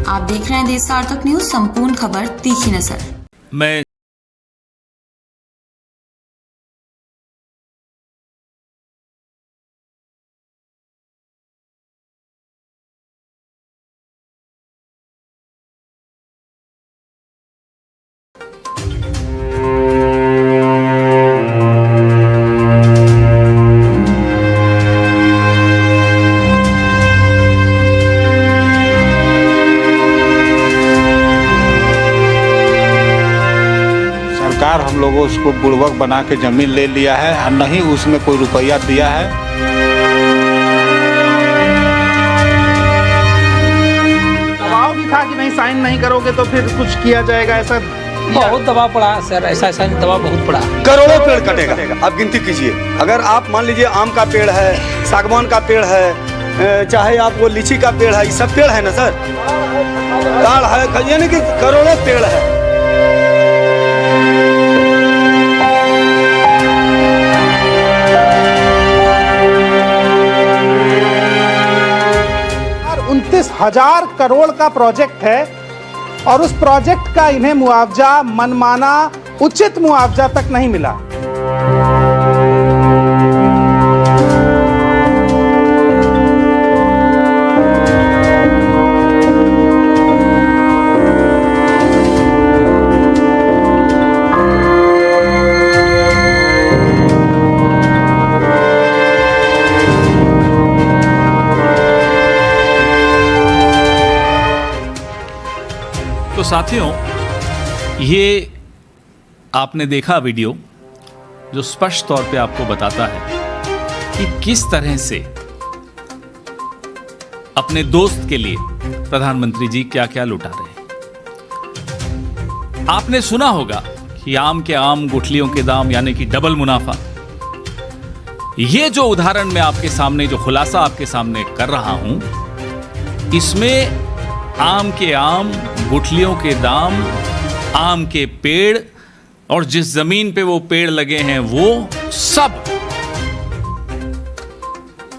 आप देख रहे हैं देश सार्थक न्यूज, संपूर्ण खबर तीखी नजर। मैं सरकार हम लोगों उसको बुड़बक बना के जमीन ले लिया है और नहीं उसमें कोई रुपया दिया है। दबाव भी था कि नहीं साइन नहीं करोगे तो फिर कुछ किया जाएगा, ऐसा बहुत दबाव पड़ा सर, ऐसा दबाव बहुत पड़ा। करोड़ों पेड़ कटेगा, आप गिनती कीजिए। अगर आप मान लीजिए आम का पेड़ है, सागवान का पेड़ है, चाहे आप वो लीची का पेड़ है, ये सब पेड़ है ना सर, ताड़ है, यानी कि करोड़ों पेड़ है। हजार करोड़ का प्रोजेक्ट है और उस प्रोजेक्ट का इन्हें मुआवजा मनमाना उचित मुआवजा तक नहीं मिला। तो साथियों, ये आपने देखा वीडियो जो स्पष्ट तौर पे आपको बताता है कि किस तरह से अपने दोस्त के लिए प्रधानमंत्री जी क्या क्या लुटा रहे हैं। आपने सुना होगा कि आम के आम गुठलियों के दाम, यानी कि डबल मुनाफा। ये जो उदाहरण मैं आपके सामने, जो खुलासा आपके सामने कर रहा हूं, इसमें आम के आम, गुठलियों के दाम, आम के पेड़ और जिस जमीन पे वो पेड़ लगे हैं वो सब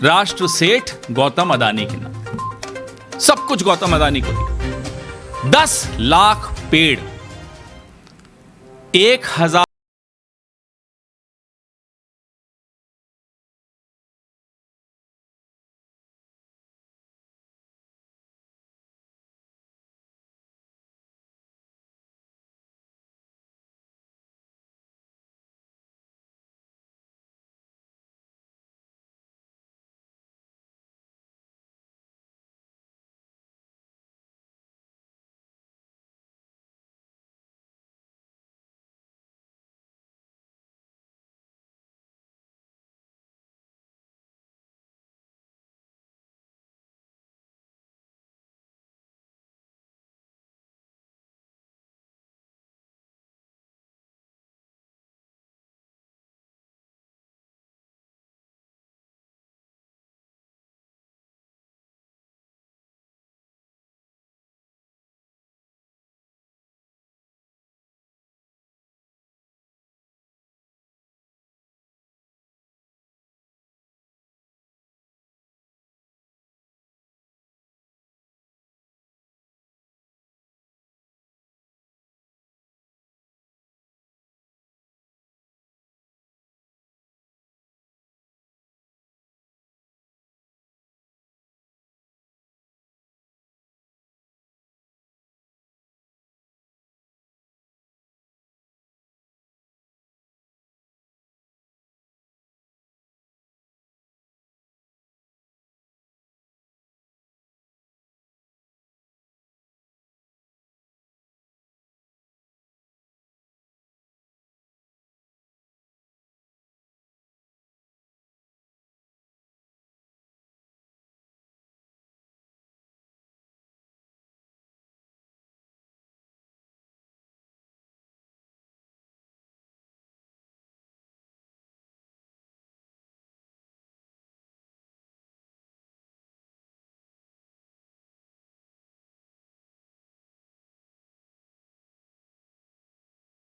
राष्ट्र सेठ गौतम अदानी के नाम। सब कुछ गौतम अदानी को दिया। 10 लाख पेड़, 1000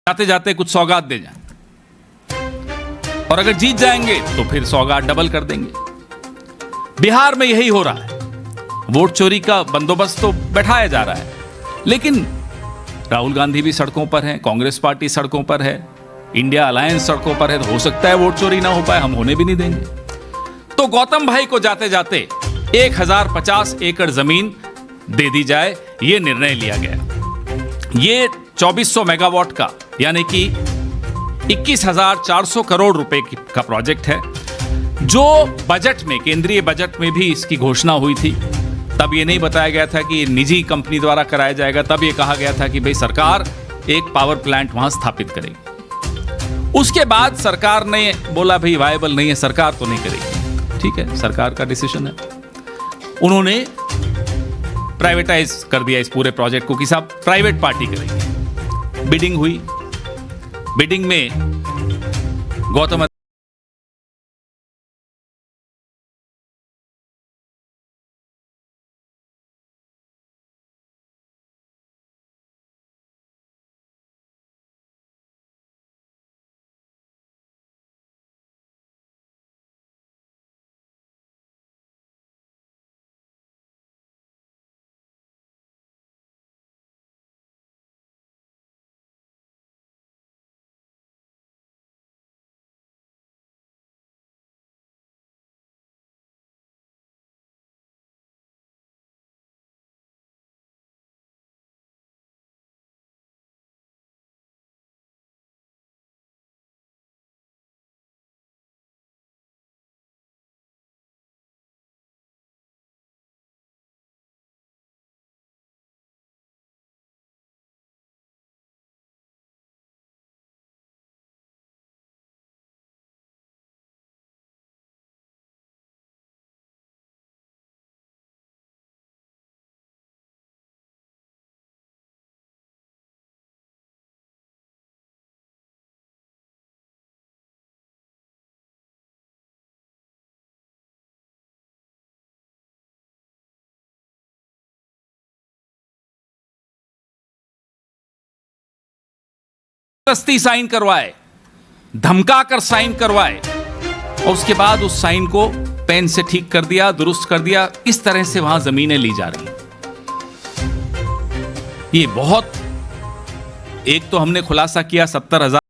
जाते जाते कुछ सौगात दे जाएं, और अगर जीत जाएंगे तो फिर सौगात डबल कर देंगे। बिहार में यही हो रहा है वोट चोरी का बंदोबस्त तो बैठाया जा रहा है, लेकिन राहुल गांधी भी सड़कों पर हैं, कांग्रेस पार्टी सड़कों पर है, इंडिया अलायंस सड़कों पर है, तो हो सकता है वोट चोरी ना हो पाए, हम होने भी नहीं देंगे। तो गौतम भाई को जाते जाते 1050 एकड़ जमीन दे दी जाए, यह निर्णय लिया गया। ये 2400 मेगावाट का यानी कि 21,400 करोड़ रुपए का प्रोजेक्ट है, जो बजट में, केंद्रीय बजट में भी इसकी घोषणा हुई थी। तब ये नहीं बताया गया था कि निजी कंपनी द्वारा कराया जाएगा, तब ये कहा गया था कि भाई सरकार एक पावर प्लांट वहां स्थापित करेगी। उसके बाद सरकार ने बोला भाई वायबल नहीं है, सरकार तो नहीं करेगी। ठीक है, सरकार का डिसीजन है। उन्होंने प्राइवेटाइज कर दिया इस पूरे प्रोजेक्ट को कि साहब प्राइवेट पार्टी करेगी। बिडिंग हुई, बिडिंग में गौतम जबरदस्ती साइन करवाए, धमकाकर साइन करवाए, और उसके बाद उस साइन को पेन से ठीक कर दिया, दुरुस्त कर दिया। इस तरह से वहां जमीनें ली जा रही हैं। ये बहुत, एक तो हमने खुलासा किया 70,000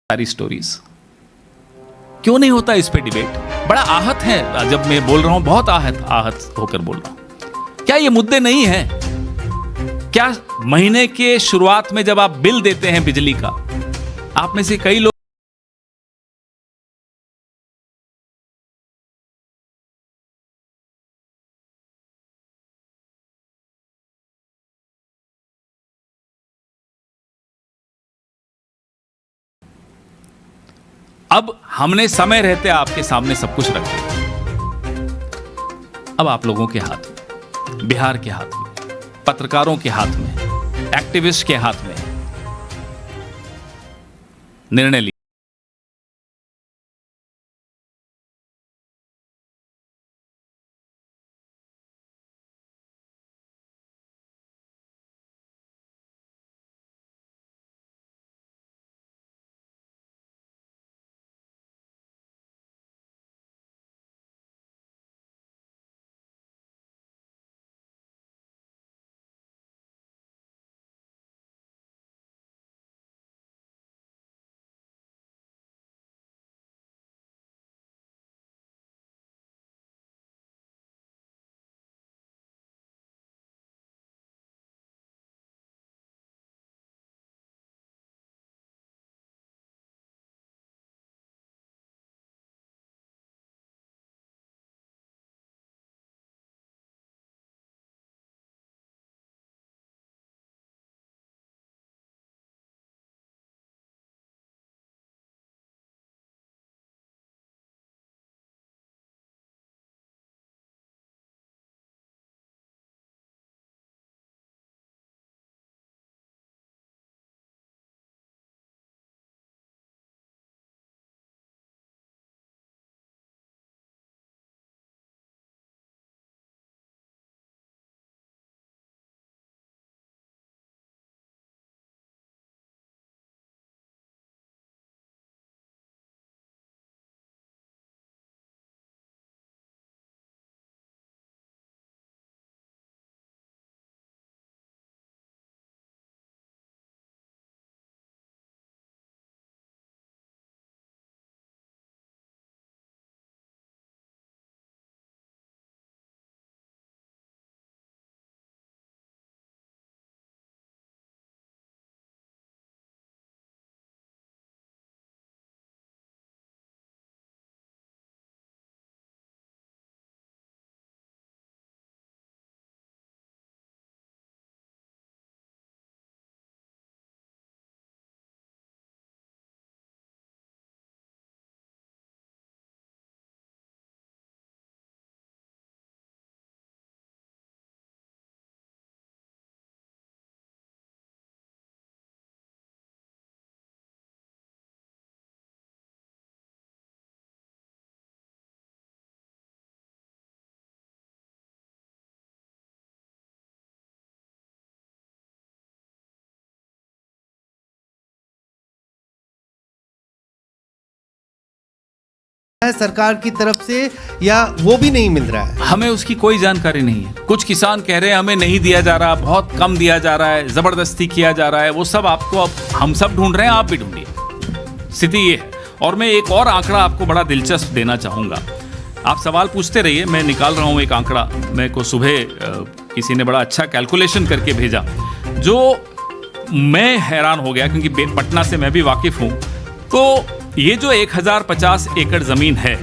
सारी स्टोरीज। क्यों नहीं होता इस पे डिबेट? बड़ा आहत है जब मैं बोल रहा हूं, बहुत आहत होकर बोल रहा हूं। क्या ये मुद्दे नहीं हैं? क्या महीने के शुरुआत में जब आप बिल देते हैं बिजली का, आप में से कई लोग अब हमने समय रहते आपके सामने सब कुछ रख दिया। अब आप लोगों के हाथ में बिहार के हाथ में, पत्रकारों के हाथ में, एक्टिविस्ट के हाथ में निर्णय लिया। है सरकार की तरफ से या वो भी नहीं मिल रहा है? हमें उसकी कोई जानकारी नहीं है। कुछ किसान कह रहे हैं हमें नहीं दिया जा रहा, बहुत कम दिया जा रहा है, जबरदस्ती किया जा रहा है। वो सब आपको, अब हम सब ढूंढ रहे हैं, आप भी ढूंढिए। स्थिति ये है। और मैं एक और आंकड़ा आपको बड़ा दिलचस्प देना चाहूंगा। आप सवाल पूछते रहिए, मैं निकाल रहा हूं एक आंकड़ा। मेरे को सुबह किसी ने बड़ा अच्छा कैलकुलेशन करके भेजा, जो मैं हैरान हो गया, क्योंकि पटना से मैं भी वाकिफ हूं। तो ये जो 1050 एकड़ जमीन है,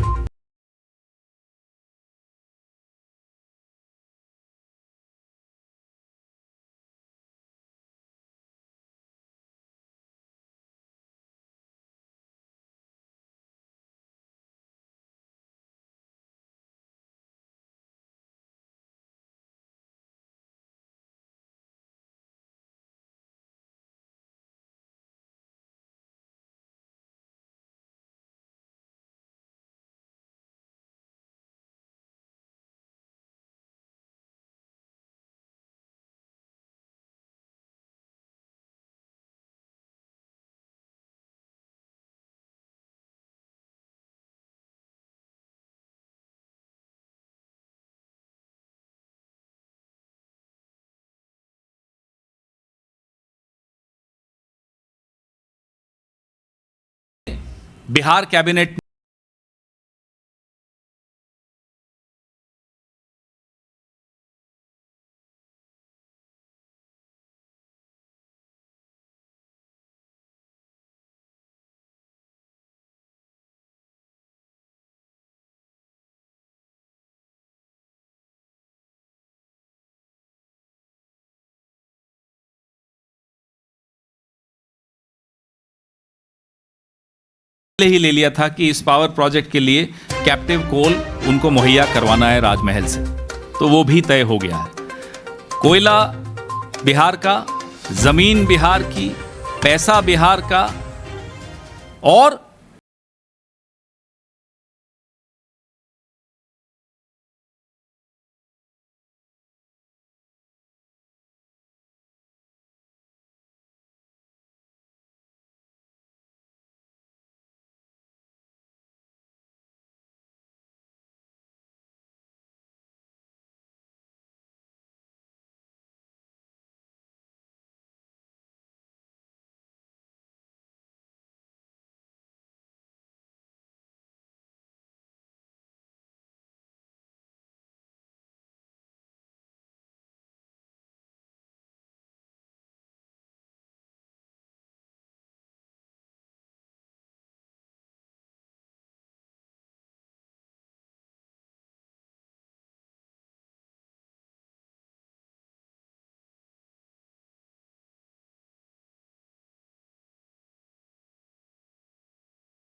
बिहार कैबिनेट ही ले लिया था कि इस पावर प्रोजेक्ट के लिए कैप्टिव कोल उनको मुहैया करवाना है राजमहल से। तो वो भी तय हो गया है। कोयला बिहार का, जमीन बिहार की, पैसा बिहार का, और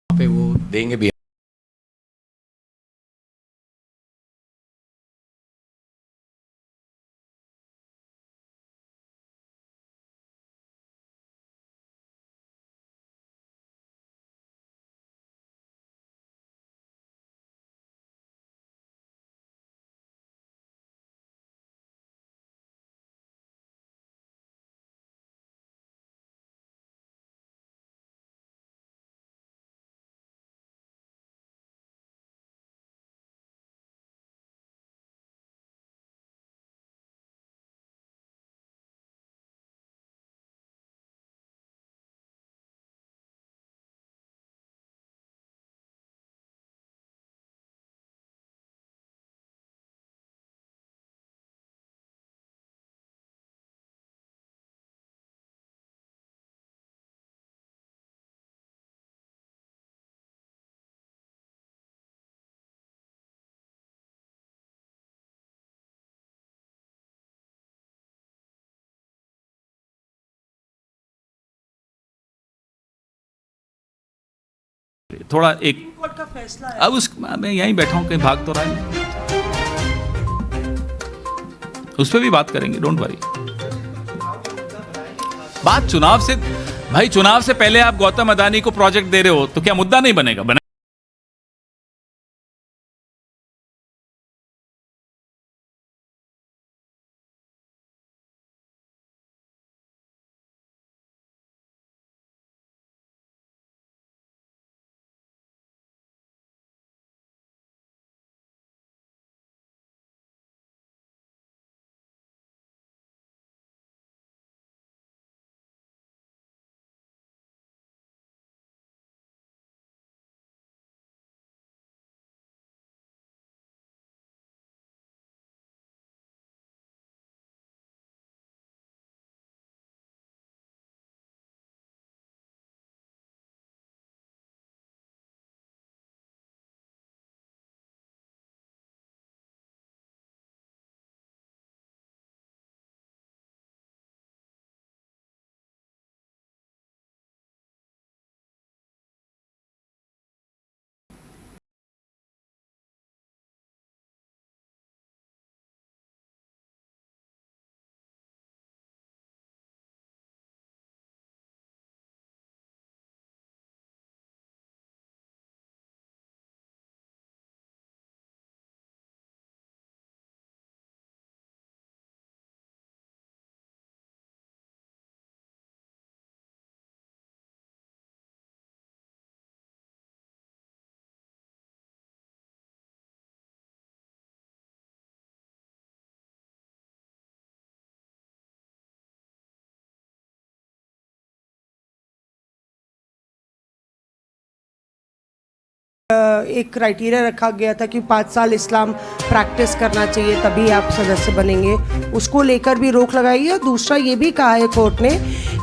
पे वो देंगे भी। थोड़ा एक अब उस मैं यहीं बैठा हूं, कहीं भाग तो रहा है, उस पर भी बात करेंगे, डोंट वरी। बात चुनाव से, भाई चुनाव से पहले आप गौतम अदानी को प्रोजेक्ट दे रहे हो तो क्या मुद्दा नहीं बनेगा? एक क्राइटेरिया रखा गया था कि 5 साल इस्लाम प्रैक्टिस करना चाहिए तभी आप सदस्य बनेंगे, उसको लेकर भी रोक लगाई है। दूसरा ये भी कहा है कोर्ट ने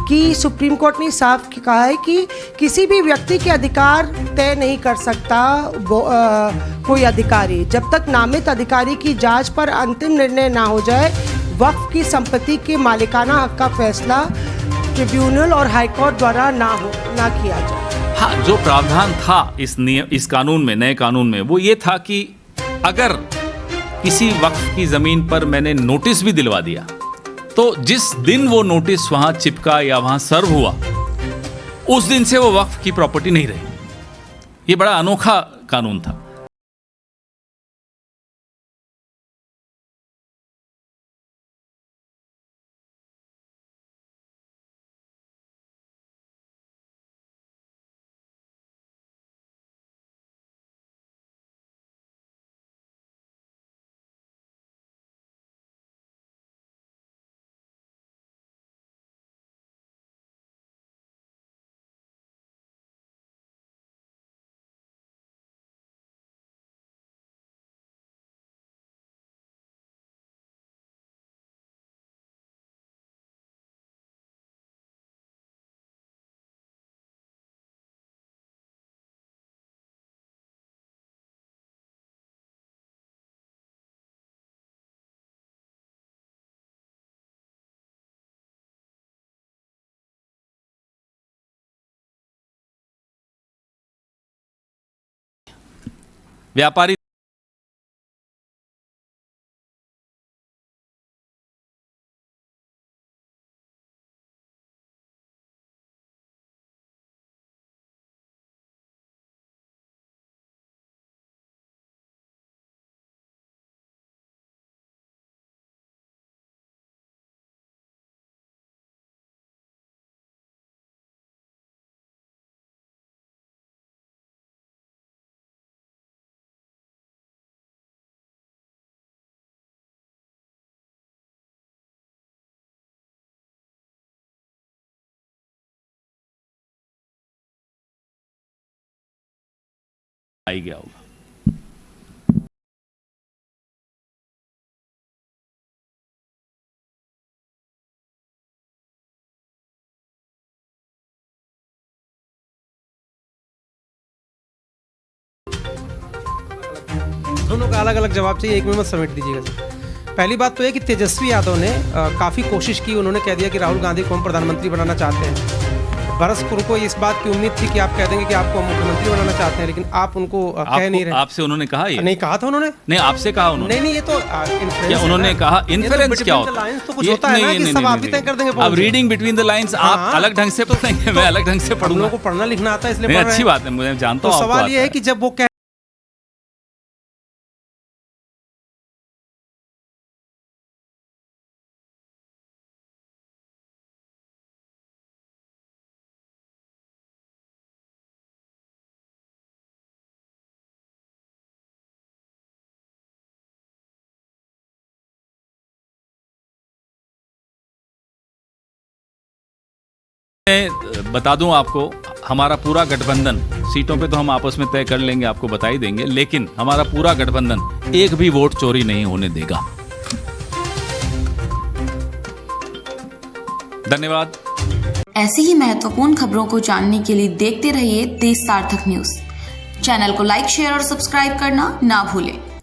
कि सुप्रीम कोर्ट ने साफ कहा है कि किसी भी व्यक्ति के अधिकार तय नहीं कर सकता कोई अधिकारी जब तक नामित अधिकारी की जांच पर अंतिम निर्णय ना हो जाए। वक्फ की संपत्ति के मालिकाना हक का फैसला ट्रिब्यूनल और हाईकोर्ट द्वारा ना किया जाए। हाँ, जो प्रावधान था इस कानून में, नए कानून में, वो ये था कि अगर किसी वक्फ की ज़मीन पर मैंने नोटिस भी दिलवा दिया, तो जिस दिन वो नोटिस वहाँ चिपका या वहाँ सर्व हुआ, उस दिन से वो वक्फ की प्रॉपर्टी नहीं रही। ये बड़ा अनोखा कानून था। व्यापारी आई गया होगा। दोनों का अलग अलग जवाब चाहिए, एक में मत समेट दीजिएगा सर। पहली बात तो है कि तेजस्वी यादव ने काफ़ी कोशिश की, उन्होंने कह दिया कि राहुल गांधी को हम प्रधानमंत्री बनाना चाहते हैं। भरतपुर को इस बात की उम्मीद थी कि आप कह देंगे कि आपको मुख्यमंत्री बनाना चाहते हैं, लेकिन आप उनको कह नहीं रहे। आपसे उन्होंने कहा ये? नहीं कहा था उन्होंने। नहीं, आपसे कहा उन्होंने? नहीं, ये तो क्या उन्होंने कहा? इन्फ्लुएंस क्या होता है? तो कुछ होता है ना कि सब आप ही तय कर देंगे। अब रीडिंग बिटवीन द लाइंस आप अलग ढंग से पढ़ेंगे, मैं अलग ढंग से पढ़ूंगा। लोगों को पढ़ना लिखना आता है, इसलिए पढ़ रहे हैं। अच्छी बात है, मुझे जानता हूँ। सवाल ये है कि जब वो मैं बता दूं आपको, हमारा पूरा गठबंधन, सीटों पे तो हम आपस में तय कर लेंगे, आपको बता ही देंगे, लेकिन हमारा पूरा गठबंधन एक भी वोट चोरी नहीं होने देगा। धन्यवाद। ऐसी ही महत्वपूर्ण खबरों को जानने के लिए देखते रहिए देश सार्थक न्यूज। चैनल को लाइक, शेयर और सब्सक्राइब करना ना भूलें।